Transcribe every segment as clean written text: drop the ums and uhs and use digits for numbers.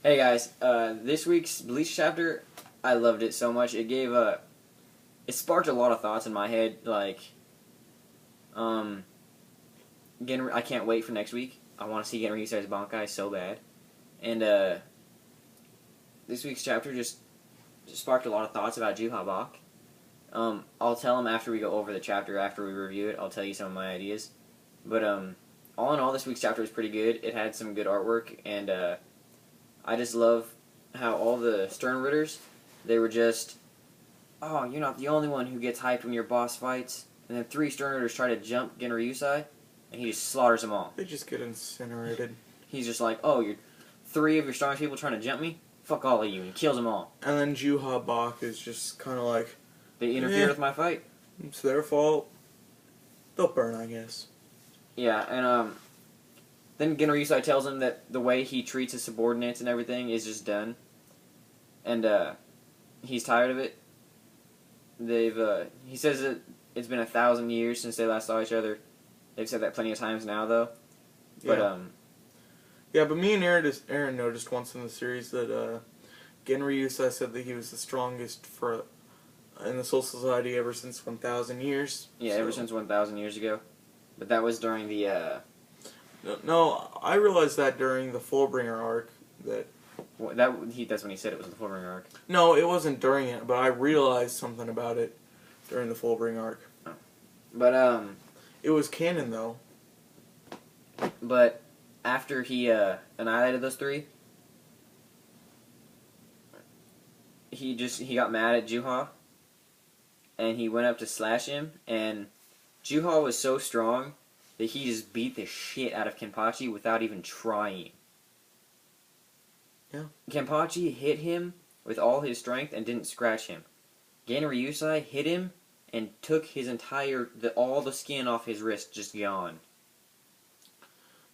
Hey guys, this week's Bleach chapter, I loved it so much. It gave it sparked a lot of thoughts in my head. Like, I can't wait for next week. I want to see Genryusai's Bankai so bad, and this week's chapter just sparked a lot of thoughts about Juha Bach. I'll tell him after we go over the chapter, after we review it. I'll tell you some of my ideas, but all in all, this week's chapter was pretty good. It had some good artwork, and I just love how all the Stern Ritters, they were just, oh, you're not the only one who gets hyped when your boss fights. And then 3 Stern Ritters try to jump Genryusai, and he just slaughters them all. They just get incinerated. He's just like, oh, you're 3 of your strongest people trying to jump me? Fuck all of you, and he kills them all. And then Juha Bach is just kind of like, They interfere with my fight. It's their fault. They'll burn, I guess. Yeah, and then Genryusai tells him that the way he treats his subordinates and everything is just done. And he's tired of it. He says that it's been 1,000 years since they last saw each other. They've said that plenty of times now, though. But but me and Aaron noticed once in the series that Genryusai said that he was the strongest in the Soul Society ever since 1,000 years. Yeah, ever since 1,000 years ago. But that was during the No, I realized that during the Fullbringer arc. That's when he said it was the Fullbringer arc. No, it wasn't during it, but I realized something about it during the Fullbringer arc. Oh. But it was canon though. But after he annihilated those 3, he got mad at Juha, and he went up to slash him, and Juha was so strong that he just beat the shit out of Kenpachi without even trying. Yeah. Kenpachi hit him with all his strength and didn't scratch him. Genryusai hit him and took his all the skin off his wrist just gone.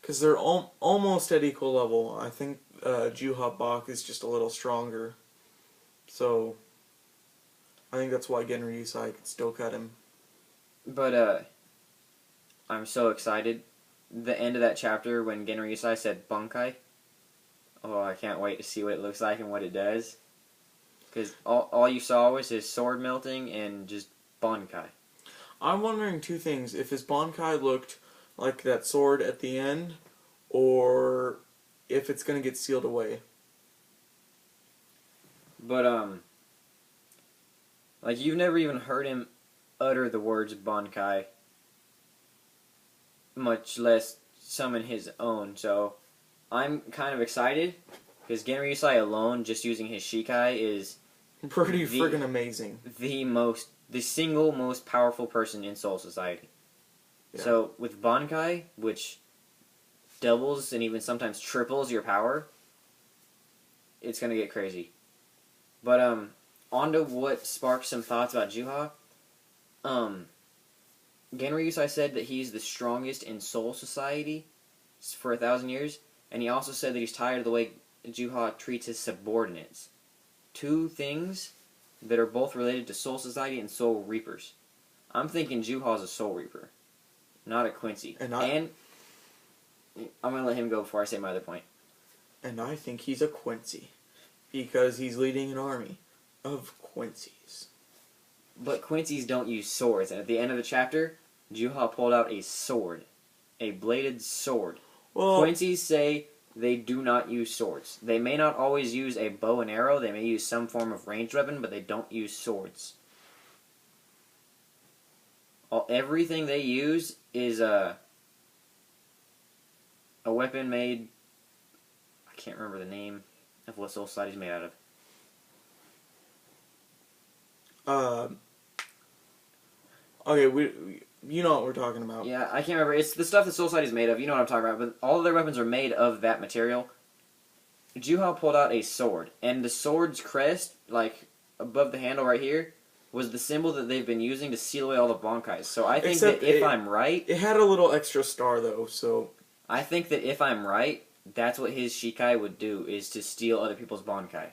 Because they're almost at equal level. I think Juha Bach is just a little stronger. So, I think that's why Genryusai could still cut him. But, I'm so excited. The end of that chapter when Genryusai said Bankai. Oh, I can't wait to see what it looks like and what it does. Because all you saw was his sword melting and just Bankai. I'm wondering 2 things. If his Bankai looked like that sword at the end, or if it's going to get sealed away. But, like, you've never even heard him utter the words Bankai, much less summon his own, so I'm kind of excited, because Genryusai alone, just using his Shikai, is pretty friggin' amazing. The single most powerful person in Soul Society. Yeah. So, with Bankai, which doubles and even sometimes triples your power, it's gonna get crazy. But, on to what sparked some thoughts about Juha. Genryusai said that he's the strongest in Soul Society for 1,000 years, and he also said that he's tired of the way Juha treats his subordinates. 2 things that are both related to Soul Society and Soul Reapers. I'm thinking Juha's a Soul Reaper, not a Quincy. And I'm going to let him go before I say my other point. And I think he's a Quincy, because he's leading an army of Quincy's. But Quincy's don't use swords, and at the end of the chapter, Juha pulled out a sword. A bladed sword. Well, Quincy's say they do not use swords. They may not always use a bow and arrow, they may use some form of ranged weapon, but they don't use swords. Everything they use is a weapon made... I can't remember the name of what Soul Society's made out of. Okay, you know what we're talking about. Yeah, I can't remember. It's the stuff that Soul Society's made of. You know what I'm talking about. But all of their weapons are made of that material. Juha pulled out a sword. And the sword's crest, like, above the handle right here, was the symbol that they've been using to seal away all the Bankais. So I think that if I'm right... It had a little extra star, though, so... I think that if I'm right, that's what his Shikai would do, is to steal other people's Bankai.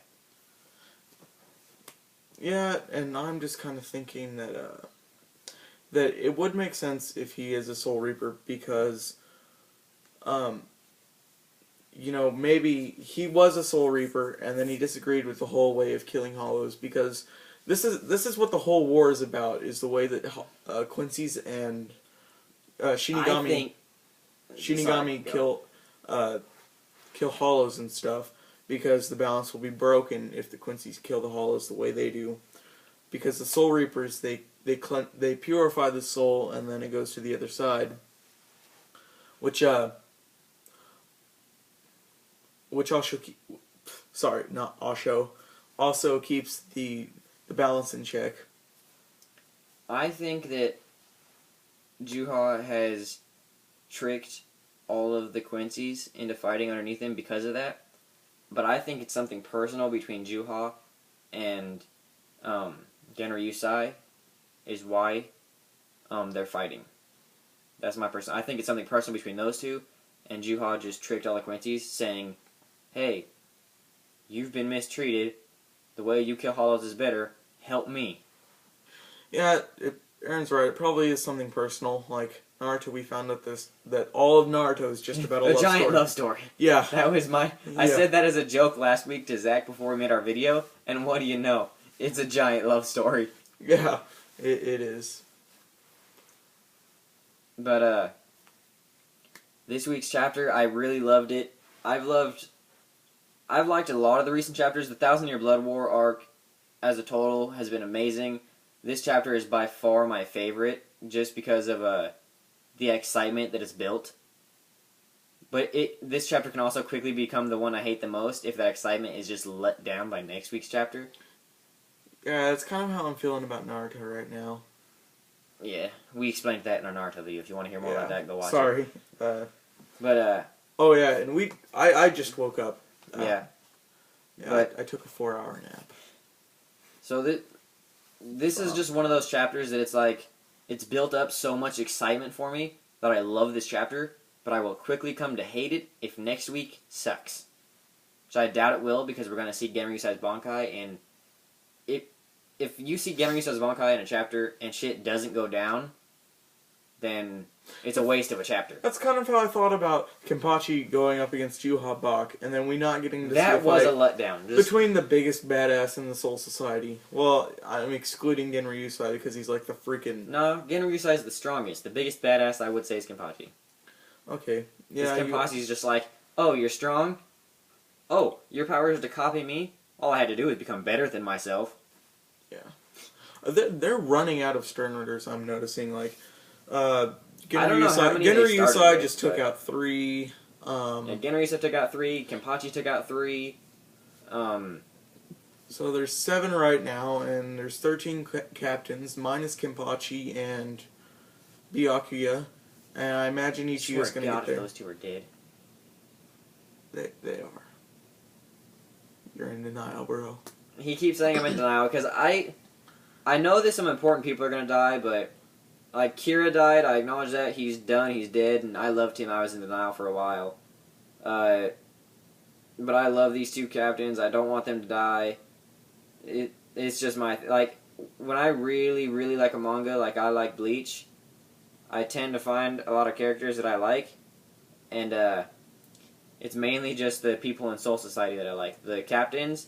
Yeah, and I'm just kind of thinking that it would make sense if he is a Soul Reaper, because maybe he was a Soul Reaper, and then he disagreed with the whole way of killing Hollows, because this is what the whole war is about, is the way that Quincy's and Shinigami Sorry, kill Hollows and stuff, because the balance will be broken if the Quincy's kill the Hollows the way they do. Because the Soul Reapers, they purify the soul, and then it goes to the other side, which also keeps the balance in check. I think that Juha has tricked all of the Quincy's into fighting underneath him because of that. But I think it's something personal between Juha and Genro Yusai is why they're fighting. That's my I think it's something personal between those two, and Juha just tricked all the Quincy's, saying, "Hey, you've been mistreated. The way you kill Hollows is better. Help me." Yeah, Aaron's right. It probably is something personal. Like Naruto, we found out that all of Naruto is just about a love giant story. love story. Yeah, That was I said that as a joke last week to Zach before we made our video, and what do you know? It's a giant love story. Yeah, it is. But this week's chapter, I really loved it. I've liked a lot of the recent chapters. The 1,000-Year Blood War arc, as a total, has been amazing. This chapter is by far my favorite, just because of the excitement that it's built. But this chapter can also quickly become the one I hate the most if that excitement is just let down by next week's chapter. Yeah, that's kind of how I'm feeling about Naruto right now. Yeah, we explained that in our Naruto video. If you want to hear more about that, go watch it. Sorry. Oh yeah, and I just woke up. Yeah. But I took a 4-hour nap. So this is just one of those chapters that it's like, it's built up so much excitement for me that I love this chapter, but I will quickly come to hate it if next week sucks. Which I doubt it will, because we're going to see Genro Yusai's Bankai, and if you see Genro Yusai's Bankai in a chapter and shit doesn't go down, then it's a waste of a chapter. That's kind of how I thought about Kenpachi going up against Juha Bach, and then we not getting to that see was a letdown. Between the biggest badass in the Soul Society. Well, I'm excluding Genro Yusai because he's like the freaking... No, Genro Yusai is the strongest. The biggest badass, I would say, is Kenpachi. Okay. Yeah. Kenpachi's just like, oh, you're strong? Oh, your power is to copy me? All I had to do is become better than myself. Yeah. They're running out of Sternritters, I'm noticing. Like, Genro Yusai just took out 3. Yeah, Genro Yusai took out 3. Kenpachi took out 3. So there's 7 right now, and there's 13 captains, minus Kenpachi and Byakuya. And I imagine Ichigo's going to get there. Those two are dead. They are. You're in denial, bro. He keeps saying I'm in denial, because I know that some important people are going to die, but, like, Kira died, I acknowledge that, he's done, he's dead, and I loved him, I was in denial for a while. But I love these 2 captains, I don't want them to die. It's just my, like, when I really, really like a manga, like I like Bleach, I tend to find a lot of characters that I like, and, it's mainly just the people in Soul Society that I like. The captains,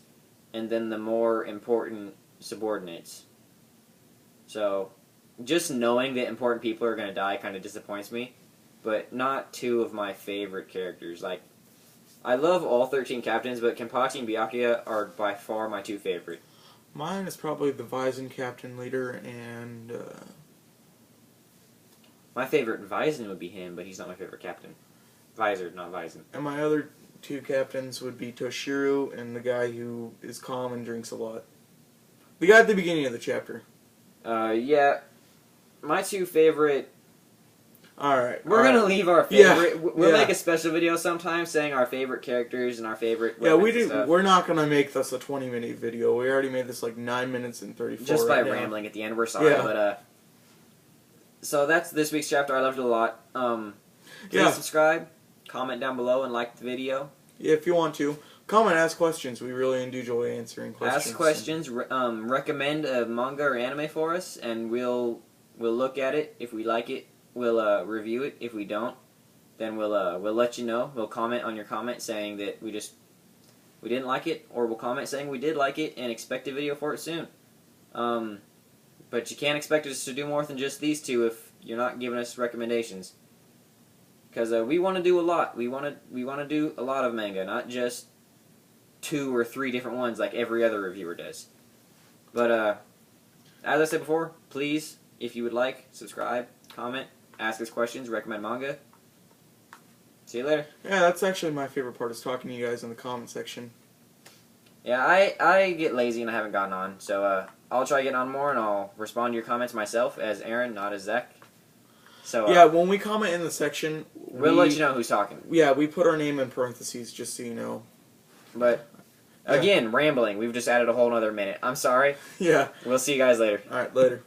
and then the more important subordinates. So, just knowing that important people are going to die kind of disappoints me, but not 2 of my favorite characters. Like, I love all 13 captains, but Kenpachi and Byakuya are by far my 2 favorite. Mine is probably the Weizen captain leader, and... My favorite Weizen would be him, but he's not my favorite captain. Visor, not Weizen. And my other 2 captains would be Toshiru and the guy who is calm and drinks a lot. The guy at the beginning of the chapter. Yeah. My 2 favorite... Alright. We're going to leave our favorite... Yeah, we'll make a special video sometime saying our favorite characters and our favorite... Yeah, we do. Stuff. We're not going to make this a 20-minute video. We already made this like 9 minutes and 34 just by right rambling at the end. We're sorry, but... So that's this week's chapter. I loved it a lot. Please subscribe, comment down below, and like the video. Yeah, if you want to. Comment, ask questions. We really enjoy answering questions. Ask questions. Recommend a manga or anime for us, and we'll look at it. If we like it, we'll review it. If we don't, then we'll let you know. We'll comment on your comment saying that we didn't like it, or we'll comment saying we did like it and expect a video for it soon. But you can't expect us to do more than just these two if you're not giving us recommendations. Because we want to do a lot. We want to do a lot of manga, not just 2 or 3 different ones like every other reviewer does. But as I said before, please, if you would like, subscribe, comment, ask us questions, recommend manga. See you later. Yeah, that's actually my favorite part, is talking to you guys in the comment section. Yeah, I get lazy and I haven't gotten on, so I'll try getting on more and I'll respond to your comments myself as Aaron, not as Zach. So yeah, when we comment in the section, we'll let you know who's talking. Yeah, we put our name in parentheses just so you know. But again, rambling. We've just added a whole other minute. I'm sorry. Yeah. We'll see you guys later. All right, later.